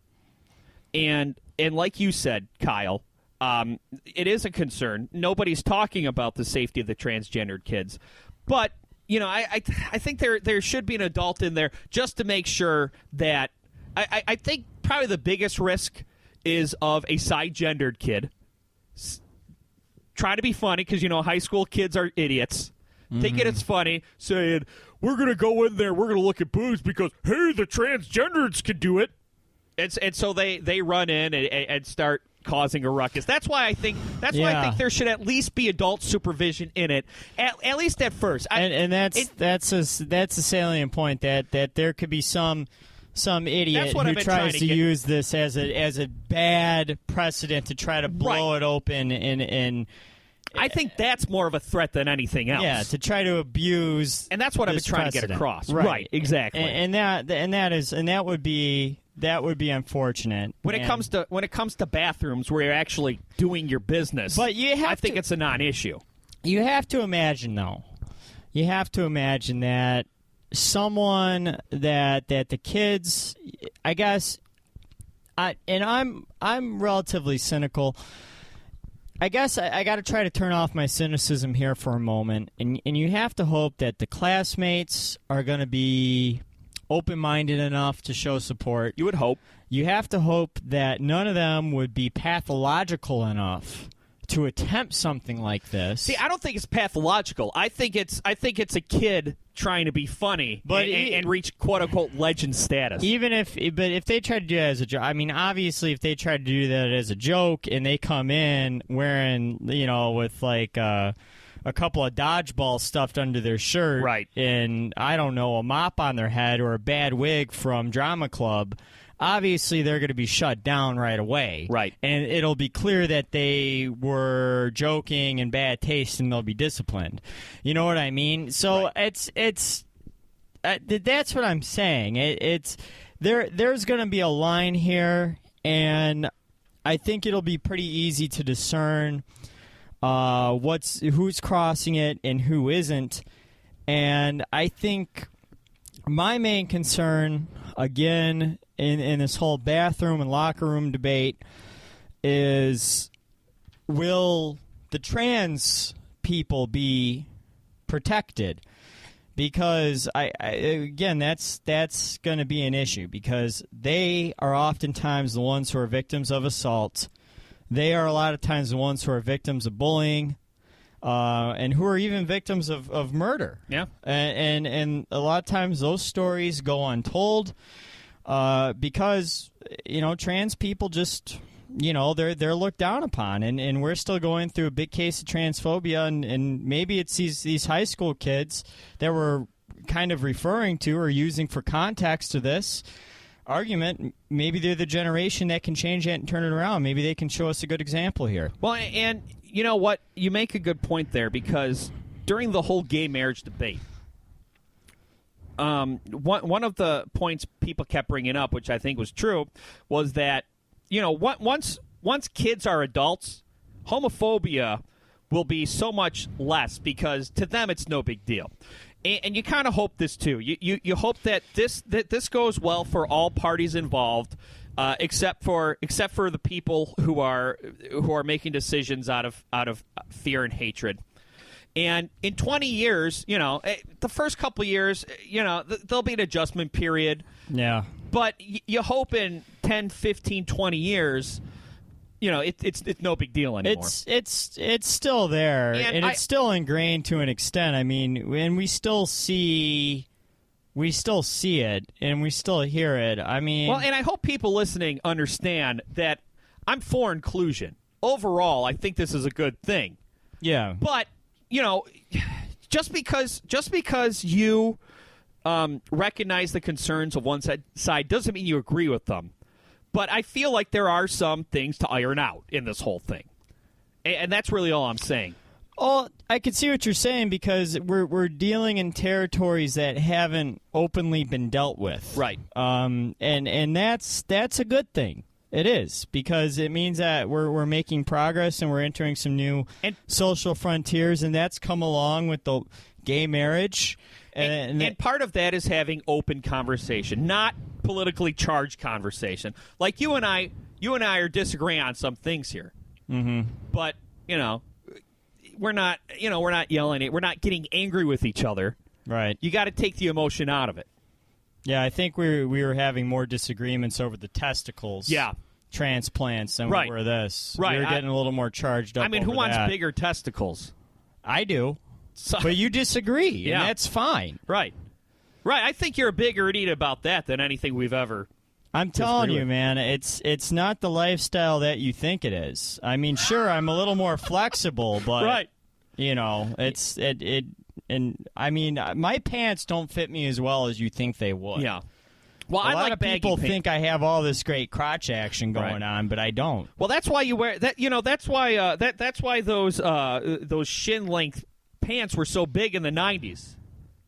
And like you said, Kyle, it is a concern. Nobody's talking about the safety of the transgendered kids. But, I think there should be an adult in there just to make sure that I think probably the biggest risk is of a side-gendered kid. Try to be funny because, high school kids are idiots. Thinking it's funny, saying, we're going to go in there, we're going to look at boobs because, hey, the transgenders can do it. And so they run in and start causing a ruckus. That's why I think there should at least be adult supervision in it, at least at first. That's a salient point that there could be some idiot who tries to use this as a bad precedent to try to blow it open and I think that's more of a threat than anything else. Yeah, to try to abuse, and that's what I've been trying to get across. Right, exactly. And that would be that would be unfortunate. When it comes to bathrooms where you're actually doing your business, but I think it's a non-issue. You have to imagine, though. You have to imagine that someone that the kids, I guess, I'm relatively cynical. I guess I got to try to turn off my cynicism here for a moment, and you have to hope that the classmates are going to be open-minded enough to show support. You would hope. You have to hope that none of them would be pathological enough to attempt something like this. See, I don't think it's pathological. I think it's a kid trying to be funny, and reach quote unquote legend status. But if they try to do that as a joke, I mean, obviously, if they try to do that as a joke and they come in wearing, with like a couple of dodgeballs stuffed under their shirt, right, and I don't know, a mop on their head or a bad wig from drama club. Obviously, they're going to be shut down right away. Right. And it'll be clear that they were joking in bad taste and they'll be disciplined. You know what I mean? So it's that's what I'm saying. There's going to be a line here, and I think it'll be pretty easy to discern who's crossing it and who isn't. And I think my main concern, again, in this whole bathroom and locker room debate is, will the trans people be protected? Because again, that's going to be an issue, because they are oftentimes the ones who are victims of assault. They are a lot of times the ones who are victims of bullying, and who are even victims of murder. Yeah, and a lot of times those stories go untold. Because, trans people just, they're looked down upon. And we're still going through a big case of transphobia. And maybe it's these high school kids that we're kind of referring to or using for context to this argument. Maybe they're the generation that can change it and turn it around. Maybe they can show us a good example here. Well, and you know what? You make a good point there, because during the whole gay marriage debate, one of the points people kept bringing up, which I think was true, was that once kids are adults, homophobia will be so much less, because to them it's no big deal. And you kind of hope this too. You hope that this goes well for all parties involved, except for the people who are making decisions out of fear and hatred. And in 20 years, the first couple of years, there'll be an adjustment period. Yeah. But you hope in 10, 15, 20 years, it's no big deal anymore. It's still there, and it's still ingrained to an extent. I mean, and we still see it, and we still hear it. I mean, well, and I hope people listening understand that I'm for inclusion. Overall, I think this is a good thing. Yeah. But just because you recognize the concerns of one side doesn't mean you agree with them. But I feel like there are some things to iron out in this whole thing, and that's really all I'm saying. Oh, I can see what you're saying, because we're dealing in territories that haven't openly been dealt with, right? And that's a good thing. It is, because it means that we're making progress and we're entering some new social frontiers, and that's come along with the gay marriage. And part of that is having open conversation, not politically charged conversation. Like you and I are disagreeing on some things here, but we're not yelling. We're not getting angry with each other. Right. You got to take the emotion out of it. Yeah, I think we were having more disagreements over the testicles. Yeah. Transplants than we were this. Right. We were getting a little more charged up. I mean, who wants that. bigger testicles? I do. But you disagree, and that's fine. Right. I think you're a bigger idiot about that than anything we've ever. I'm telling you, man, it's not the lifestyle that you think it is. I mean, sure, I'm a little more flexible, but and I mean, my pants don't fit me as well as you think they would. Yeah. Well, a lot of people think I have all this great crotch action going on, but I don't. Well, that's why you wear that. That's why that's why those shin length pants were so big in the 90s.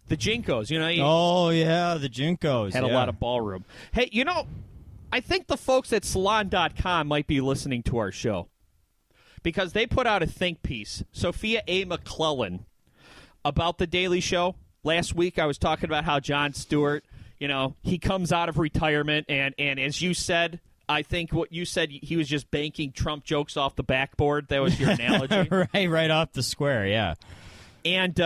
The Jinkos, oh yeah, the Jinkos had a lot of ballroom. Hey, I think the folks at Salon.com might be listening to our show because they put out a think piece. Sophia A. McClellan about The Daily Show. Last week I was talking about how Jon Stewart, he comes out of retirement, and as you said, I think what you said, he was just banking Trump jokes off the backboard. That was your analogy. right off the square, yeah. And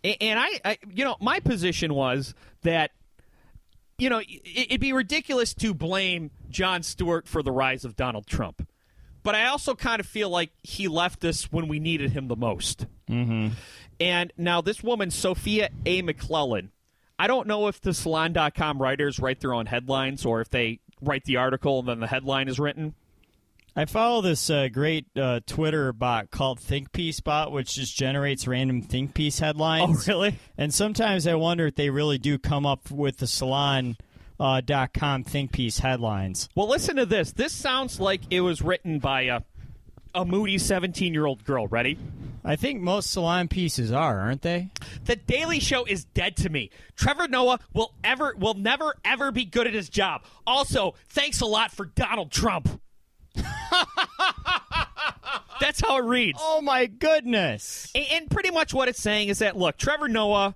I my position was that, it'd be ridiculous to blame Jon Stewart for the rise of Donald Trump. But I also kind of feel like he left us when we needed him the most. Mm-hmm. And now this woman, Sophia A. McClellan, I don't know if the Salon.com writers write their own headlines or if they write the article and then the headline is written. I follow this great Twitter bot called ThinkPieceBot, which just generates random think piece headlines. Oh, really? And sometimes I wonder if they really do come up with the Salon.com think piece headlines. Well, listen to this. This sounds like it was written by a moody 17-year-old girl. Ready? I think most Salon pieces are, aren't they? The Daily Show is dead to me. Trevor Noah will never, ever be good at his job. Also, thanks a lot for Donald Trump. That's how it reads. Oh, my goodness. And pretty much what it's saying is that, look, Trevor Noah,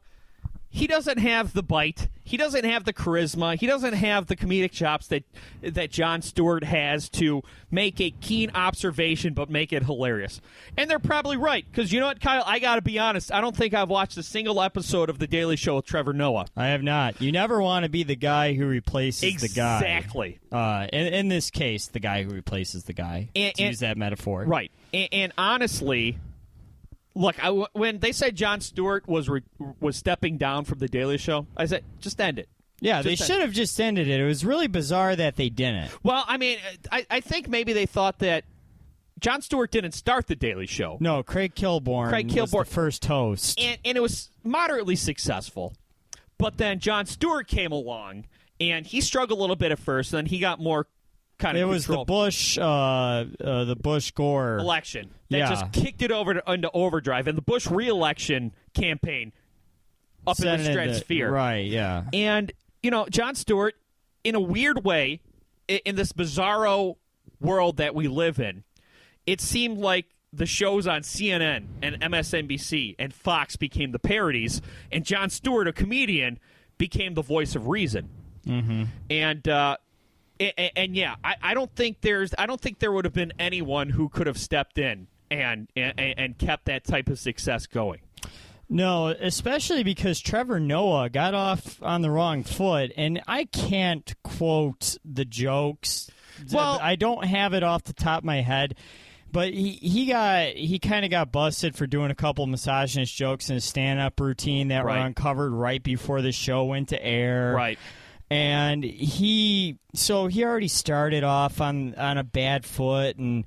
he doesn't have the bite. He doesn't have the charisma. He doesn't have the comedic chops that Jon Stewart has to make a keen observation but make it hilarious. And they're probably right, because you know what, Kyle? I got to be honest. I don't think I've watched a single episode of The Daily Show with Trevor Noah. I have not. You never want to be the guy who replaces the guy. Exactly. In this case, the guy who replaces the guy. To use that metaphor. Right. And honestly, look, when they said Jon Stewart was stepping down from The Daily Show, I said, just end it. Yeah, they should have just ended it. It was really bizarre that they didn't. Well, I mean, I think maybe they thought that Jon Stewart didn't start The Daily Show. No, Craig Kilborn was the first host. And it was moderately successful. But then Jon Stewart came along, and he struggled a little bit at first, and then he got more kind of control. The Bush-Gore election that just kicked it over into overdrive, and the Bush re-election campaign up in the stratosphere. Right, yeah. And, Jon Stewart, in a weird way, in this bizarro world that we live in, it seemed like the shows on CNN and MSNBC and Fox became the parodies, and Jon Stewart, a comedian, became the voice of reason. Mm-hmm. And yeah, I don't think there would have been anyone who could have stepped in and kept that type of success going. No, especially because Trevor Noah got off on the wrong foot, and I can't quote the jokes. Well, I don't have it off the top of my head, but he kind of got busted for doing a couple misogynist jokes in his stand-up routine that were uncovered right before the show went to air. Right. And he already started off on a bad foot, and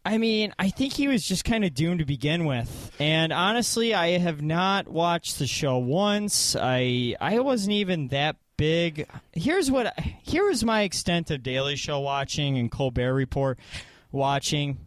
I mean, I think he was just kind of doomed to begin with. And honestly, I have not watched the show once. I wasn't even that big. Here was my extent of Daily Show watching and Colbert Report watching.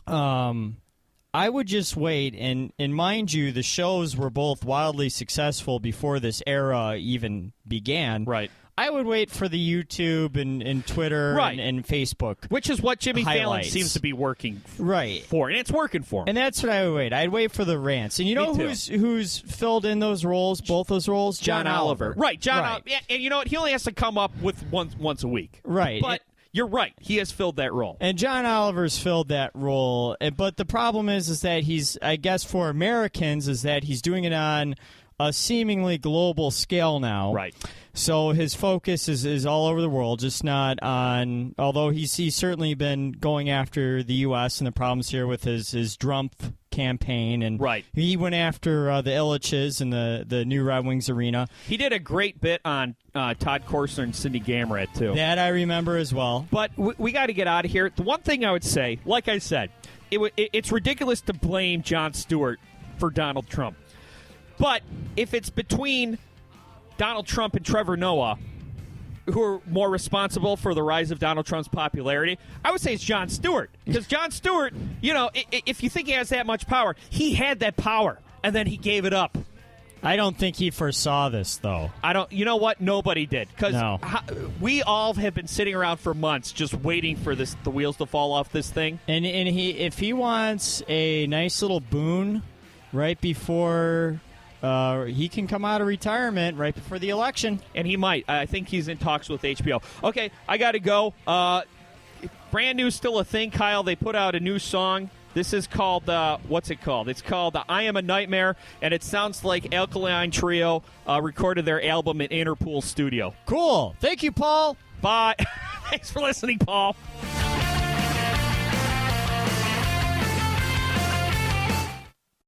I would just wait, and mind you, the shows were both wildly successful before this era even began. Right. I would wait for the YouTube and Twitter and Facebook. Which is what Jimmy highlights. Fallon seems to be working for. And it's working for him. And that's what I would wait. I'd wait for the rants. And you know who's filled in those roles, both those roles? John Oliver. Right, John Oliver. Yeah, and you know what? He only has to come up with once a week. Right. But you're right. He has filled that role. And John Oliver's filled that role. But the problem is that he's, I guess for Americans, is that he's doing it on a seemingly global scale now. Right. So his focus is all over the world, just not on, although he's certainly been going after the U.S. and the problems here with his Trump campaign. And he went after the Illiches in the new Red Wings arena. He did a great bit on Todd Korsner and Cindy Gamrat, too. That I remember as well. But we got to get out of here. The one thing I would say, like I said, it's ridiculous to blame Jon Stewart for Donald Trump. But if it's between Donald Trump and Trevor Noah, who are more responsible for the rise of Donald Trump's popularity, I would say it's Jon Stewart. Because Jon Stewart, you know, if you think he has that much power, he had that power, and then he gave it up. I don't think he foresaw this, though. You know what? Nobody did. Because No. we all have been sitting around for months just waiting for the wheels to fall off this thing. And if he wants a nice little boon right before he can come out of retirement right before the election. And he might. I think he's in talks with HBO. Okay, I got to go. Brand new, still a thing, Kyle. They put out a new song. This is called, what's it called? It's called I Am a Nightmare, and it sounds like Alkaline Trio recorded their album at Interpool Studio. Cool. Thank you, Paul. Bye. Thanks for listening, Paul.